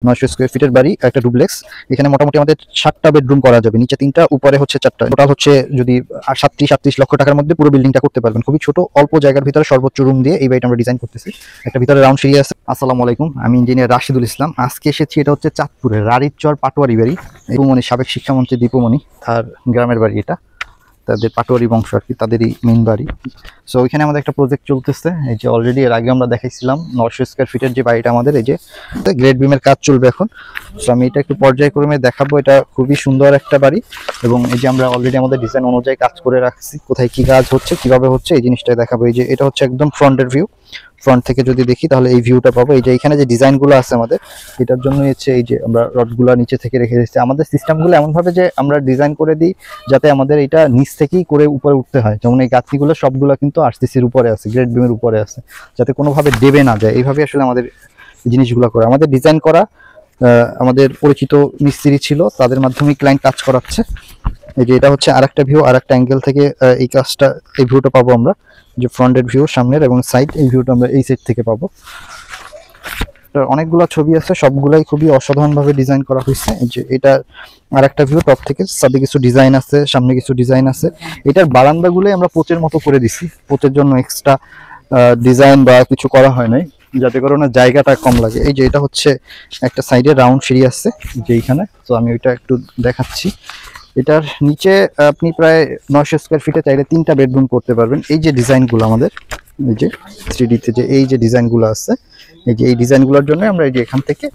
900 square ফিটের বাড়ি, একটা ডুপ্লেক্স। এখানে মোটামুটি আমাদের 7টা বেডরুম করা যাবে, নিচে 3টা, উপরে হচ্ছে 4টা। টোটাল হচ্ছে যদি 37 লক্ষ টাকার মধ্যে পুরো বিল্ডিংটা করতে পারবেন। খুবই ছোট অল্প জায়গার ভিতরে সর্বোচ্চ রুম দিয়ে এই বাড়িটা আমরা ডিজাইন করতেছি। একটা ভিতরে রাউন্ড সিঁড়ি আছে। আসসালামু আলাইকুম, আমি ইঞ্জিনিয়ার রাশিদুল ইসলাম। আজকে এসেছি, এটা হচ্ছে চাঁদপুরের রাড়িচর পাটোয়ারি বাড়ি। দীপুমণি, সাবেক শিক্ষামন্ত্রী দীপুমণি, তার গ্রামের বাড়ি এটা, তাদের পাটোয়ারি বংশ আর কি, তাদেরই মেইন বাড়ি। সো ওইখানে আমাদের একটা প্রজেক্ট চলতেছে। এই যে অলরেডি এর আগে আমরা দেখাইছিলাম 900 স্কয়ার ফিটের যে বাড়িটা আমাদের, এই যে গ্রেড বিমের কাজ চলবে এখন। সো আমি এটা একটু পর্যায়ক্রমে দেখাবো। এটা খুবই সুন্দর একটা বাড়ি এবং এই যে আমরা অলরেডি আমাদের ডিজাইন অনুযায়ী কাজ করে রাখছি। কোথায় কি কাজ হচ্ছে, কিভাবে হচ্ছে, এই জিনিসটাই দেখাবো। এই যে এটা হচ্ছে একদম ফ্রন্টের ভিউ। ফ্রন্ট থেকে যদি দেখি তাহলে এই ভিউটা পাবো। এই যে এখানে যে ডিজাইনগুলো আছে আমাদের, এটার জন্য হচ্ছে এই যে আমরা রডগুলো নিচে থেকে রেখে দিচ্ছি। আমাদের সিস্টেমগুলো এমনভাবে যে আমরা ডিজাইন করে দিই যাতে আমাদের এটা নিচ থেকেই করে উপরে উঠতে হয়। যেমন এই গাঁথনিগুলো সবগুলো কিন্তু আরসিসির উপরে আছে, গ্রেড বিমের উপরে আছে, যাতে কোনোভাবে দেবে না যায়। এইভাবে আসলে আমাদের জিনিসগুলো করে। আমাদের ডিজাইন করা আমাদের পরিচিত মিস্ত্রি ছিল, তাদের মাধ্যমেই ক্লায়েন্ট কাজ করাচ্ছে। এই যে এটা হচ্ছে আরেকটা ভিউ, আরেকটা অ্যাঙ্গেল থেকে এই কাজটা, এই ভিউটা পাবো আমরা। যে ফ্রন্টের ভিউ, সামনের এবং সাইড, এই ভিউটা আমরা এই সাইড থেকে পাবো। অনেকগুলো ছবি আছে, সবগুলাই খুবই অসাধারণভাবে ডিজাইন করা হয়েছে। এই যে এটা আরেকটা ভিউ টপ থেকে, সাথে কিছু ডিজাইন আছে, সামনে কিছু ডিজাইন আছে। এটার বারান্দাগুলোই আমরা পোচের মতো করে দিছি। পোচের জন্য এক্সট্রা ডিজাইন বা কিছু করা হয় নাই, যাতে করে না জায়গাটা কম লাগে। এই যে এটা হচ্ছে একটা সাইডে রাউন্ড সিঁড়ি আছে যে এইখানে। তো আমি ওইটা একটু দেখাচ্ছি। এটার নিচে আপনি প্রায় 900 স্কয়ার ফিটে চাইলে 3টা বেডরুম করতে পারবেন। এই যে ডিজাইনগুলো আমাদের, এই যে 3D-তে যে এই যে ডিজাইনগুলো আছে, এই যে এই ডিজাইনগুলোর জন্য আমরা এই যে এখান থেকে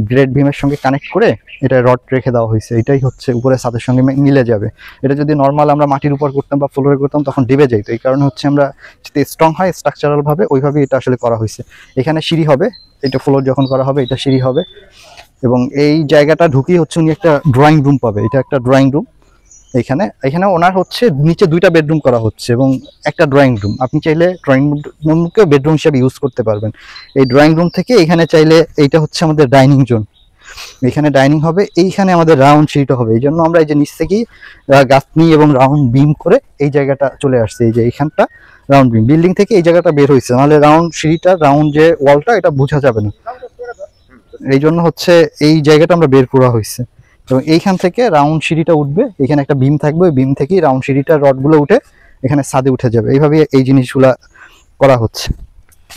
গ্রেড বিমের সঙ্গে কানেক্ট করে এটা রড রেখে দেওয়া হয়েছে। এটাই হচ্ছে উপরে ছাদের সঙ্গে মিলে যাবে। এটা যদি নর্মাল আমরা মাটির উপর করতাম বা ফ্লোরে করতাম তখন ডেবে যাইতো। এই কারণে হচ্ছে আমরা যাতে স্ট্রং হয় স্ট্রাকচারাল ভাবে, ওইভাবে এটা আসলে করা হয়েছে। এখানে সিঁড়ি হবে, এটা ফ্লোর যখন করা হবে এটা সিঁড়ি হবে। এবং এই জায়গাটা ঢুকিয়ে হচ্ছে উনি একটা ড্রয়িং রুম পাবে। এটা একটা ড্রয়িং রুম। এখানে ওনার হচ্ছে নিচে 2টা বেডরুম করা হচ্ছে এবং একটা ড্রয়িং রুম। আপনি চাইলে ড্রয়িং রুমকে বেডরুম হিসেবে ইউজ করতে পারবেন। এই ড্রয়িং রুম থেকে এখানে চাইলে, এইটা হচ্ছে আমাদের ডাইনিং জোন। এখানে ডাইনিং হবে, এইখানে আমাদের রাউন্ড সিঁড়িটা হবে। এই জন্য আমরা এই যে নিচ থেকেই গাঁথনি এবং রাউন্ড বিম করে এই জায়গাটা চলে আসছে। এই যে এইখানটা রাউন্ড বিম, বিল্ডিং থেকে এই জায়গাটা বের হয়েছে, নাহলে রাউন্ড সিঁড়িটা, রাউন্ড যে ওয়ালটা, এটা বোঝা যাবে না। এই জন্য হচ্ছে এই জায়গাটা আমরা বের করা হয়েছে। এবং এইখান থেকে রাউন্ড সিঁড়িটা উঠবে, এখানে একটা বিম থাকবে, ওই বিম থেকেই রাউন্ড সিঁড়িটার রডগুলো উঠে এখানে ছাদে উঠে যাবে। এইভাবে এই জিনিসগুলা করা হচ্ছে।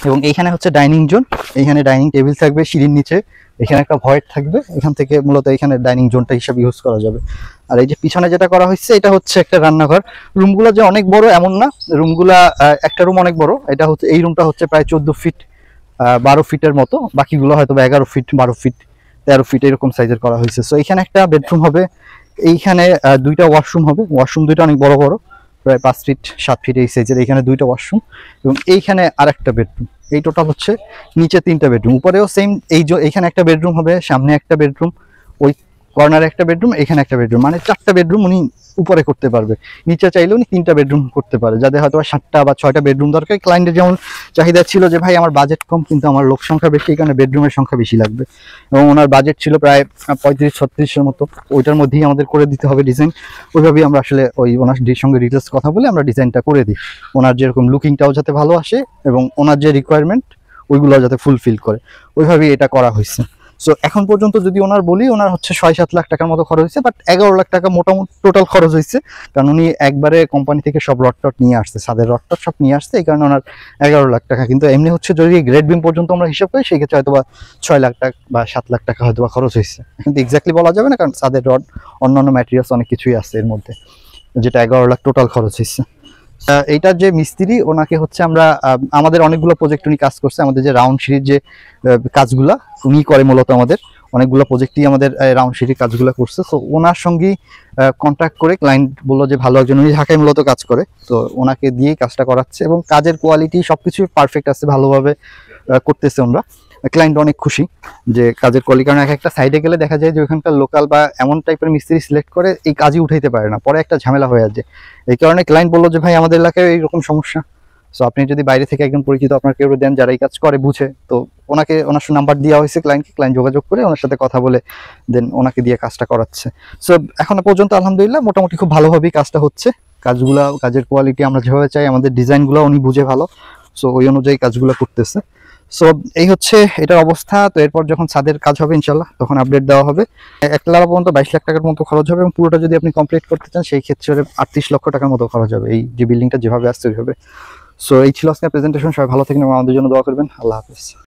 এবং এইখানে হচ্ছে ডাইনিং জোন, এইখানে ডাইনিং টেবিল থাকবে সিঁড়ির নিচে, এখানে একটা ভয়েড থাকবে। এখান থেকে মূলত এখানে ডাইনিং জোনটা হিসাবে ইউজ করা যাবে। আর এই যে পিছনে যেটা করা হচ্ছে, এটা হচ্ছে একটা রান্নাঘর। রুমগুলো যে অনেক বড় এমন না, রুমগুলা একটা রুম অনেক বড়। এটা হচ্ছে, এই রুমটা হচ্ছে প্রায় 14 ফিট 12 ফিটের মতো, বাকিগুলো হয়তো 11 ফিট 12 ফিট 13 ফিট এরকম সাইজের করা হয়েছে। সো এখানে একটা বেডরুম হবে, এইখানে 2টা ওয়াশরুম হবে। ওয়াশরুম 2টা অনেক বড় বড়, প্রায় 5 ফিট 7 ফিট এই সাইজের। এখানে 2টা ওয়াশরুম এবং এইখানে আরেকটা বেডরুম। এই টোটাল হচ্ছে নিচে 3টা বেডরুম, উপরেও সেম। এইখানে একটা বেডরুম হবে, সামনে একটা বেডরুম, ওই কর্নারে একটা বেডরুম, এখানে একটা বেডরুম, মানে 4টা বেডরুম উনি উপরে করতে পারবে। নিচে চাইলে উনি 3টা বেডরুম করতে পারে, যাদের হয়তো 7টা বা 6টা বেডরুম দরকার। ক্লায়েন্টের যেমন চাহিদা ছিল যে ভাই আমার বাজেট কম কিন্তু আমার লোক সংখ্যা বেশি, এই কারণে বেডরুমের সংখ্যা বেশি লাগবে। এবং ওনার বাজেট ছিল প্রায় 35-36-এর মতো, ওইটার মধ্যেই আমাদের করে দিতে হবে ডিজাইন। ওইভাবেই আমরা আসলে ওই ওনার সঙ্গে ডিটেলস কথা বলে আমরা ডিজাইনটা করে দিই। ওনার যেরকম লুকিংটাও যাতে ভালো আসে এবং ওনার যে রিকোয়ারমেন্ট ওইগুলো যাতে ফুলফিল করে, ওইভাবেই এটা করা হয়েছে। সো এখন পর্যন্ত যদি ওনার বলি, ওনার হচ্ছে 6-7 লাখ টাকার মতো খরচ হয়েছে, বাট 11 লাখ টাকা মোটামুটি টোটাল খরচ হয়েছে। কারণ উনি একবারে কোম্পানি থেকে সব রড নিয়ে আসছে, ছাদের রড সব নিয়ে আসছে, এই কারণে ওনার 11 লাখ টাকা। কিন্তু এমনি হচ্ছে যদি গ্রেড বিম পর্যন্ত আমরা হিসাব করি, সেক্ষেত্রে হয়তো বা 6 লাখ টাকা বা 7 লাখ টাকা হয়তো বা খরচ হয়েছে। কিন্তু এক্স্যাক্টলি বলা যাবে না, কারণ ছাদের রড, অন্যান্য ম্যাটেরিয়ালস অনেক কিছুই আছে এর মধ্যে, যেটা 11 লাখ টোটাল খরচ হয়েছে। এইটার যে মিস্ত্রি, ওনাকে হচ্ছে আমরা, আমাদের অনেকগুলো প্রজেক্ট উনি কাজ করছে। আমাদের যে রাউন্ড সিঁড়ির যে কাজগুলা উনি করে, মূলত আমাদের অনেকগুলো প্রজেক্টই আমাদের রাউন্ড সিঁড়ির কাজগুলো করছে। তো ওনার সঙ্গেই কন্ট্যাক্ট করে ক্লায়েন্ট বললো যে ভালো একজন, উনি ঢাকায় মূলত কাজ করে, তো ওনাকে দিয়েই কাজটা করাচ্ছে। এবং কাজের কোয়ালিটি সবকিছু পারফেক্ট আছে, ভালোভাবে করতেছে ওনারা। ক্লায়েন্ট অনেক খুশি যে কাজের কোয়ালিটি, কারণ একটা সাইডে গেলে দেখা যায় যে ওইখানকার লোকাল বা এমন টাইপের মিস্ত্রি সিলেক্ট করে এই কাজই উঠাইতে পারে না, পরে একটা ঝামেলা হয়ে যায়। এই কারণে ক্লায়েন্ট বললো যে ভাই আমাদের এলাকায় এইরকম সমস্যা, সো আপনি যদি বাইরে থেকে একজন পরিচিত আপনার কেউ দেন যারা এই কাজ করে বুঝে, তো ওনাকে, ওনার নাম্বার দেওয়া হয়েছে ক্লায়েন্টকে, ক্লায়েন্ট যোগাযোগ করে ওনার সাথে কথা বলে দেন ওনাকে দিয়ে কাজটা করাচ্ছে। সো এখনো পর্যন্ত আলহামদুলিল্লাহ মোটামুটি খুব ভালোভাবেই কাজটা হচ্ছে। কাজের কোয়ালিটি আমরা যেভাবে চাই, আমাদের ডিজাইনগুলো উনি বুঝে ভালো, সো ওই অনুযায়ী কাজগুলো করতেছে। সো এই হচ্ছে এটার অবস্থা। তো এরপর যখন ছাদের কাজ হবে ইনশাল্লাহ তখন আপডেট দেওয়া হবে। 1 লাখ পর্যন্ত 22 লাখ টাকার মতো খরচ হবে এবং পুরোটা যদি আপনি কমপ্লিট করতে চান সেই ক্ষেত্রে 38 লক্ষ টাকার মতো খরচ হবে এই যে বিল্ডিংটা যেভাবে আসছে ওইভাবে। সো এই ছিল আজকে প্রেজেন্টেশন। সবাই ভালো থাকেন এবং আমাদের জন্য দোয়া করবেন। আল্লাহ হাফেজ।